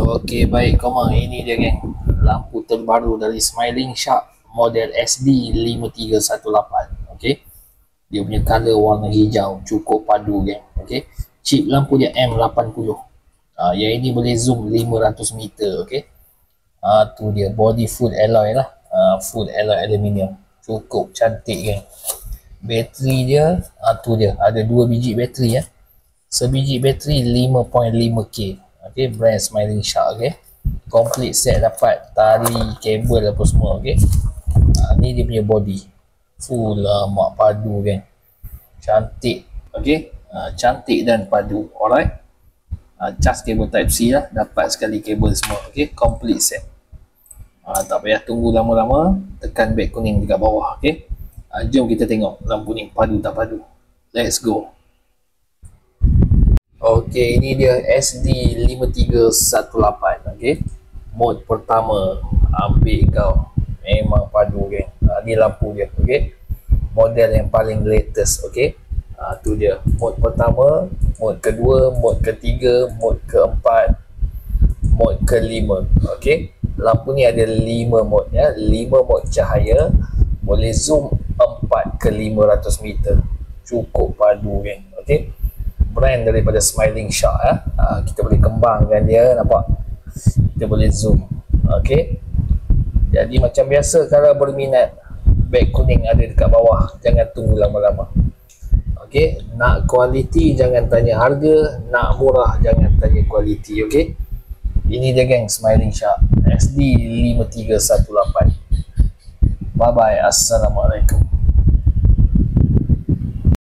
Okey, baik Komang, ini dia geng, lampu terbaru dari Smiling Shark model SD5318. Okey, dia punya color warna hijau, cukup padu geng. Okey, chip lampu dia M80. Yang ini boleh zoom 500 meter. Okey, tu dia, body full alloy lah, full alloy aluminium, cukup cantik geng. Bateri dia, tu dia, ada 2 biji bateri ya. Sebiji bateri 5.5K. Okay, brand Smiling Shark. Okay, complete set, dapat tali, kabel apa semua. Okay, ni dia punya body full mak padu kan, cantik. Okay, cantik dan padu. Alright, cas kabel type C lah, dapat sekali kabel semua. Okay, complete set. Tak payah tunggu lama-lama, tekan beg kuning dekat bawah. Okay, jom kita tengok lampu ni padu tak padu. Let's go. Okey, ini dia SD5318. Okey, mode pertama, ambil kau, memang padu geng. Ni lampu dia. Okey, model yang paling latest. Okey, tu dia, mode pertama, mode kedua, mode ketiga, mode keempat, mode kelima. Okey, lampu ni ada 5 mode ya, 5 mode cahaya, boleh zoom 4 ke 500 meter, cukup padu geng. Okey, brand daripada Smiling Shark ya. Kita boleh kembangkan dia, nampak, kita boleh zoom. Okey, jadi macam biasa, kalau berminat, beg kuning ada dekat bawah, jangan tunggu lama-lama. Okey, nak kualiti jangan tanya harga, nak murah jangan tanya kualiti. Okey, ini dia geng, Smiling Shark SD5318. Bye bye, assalamualaikum.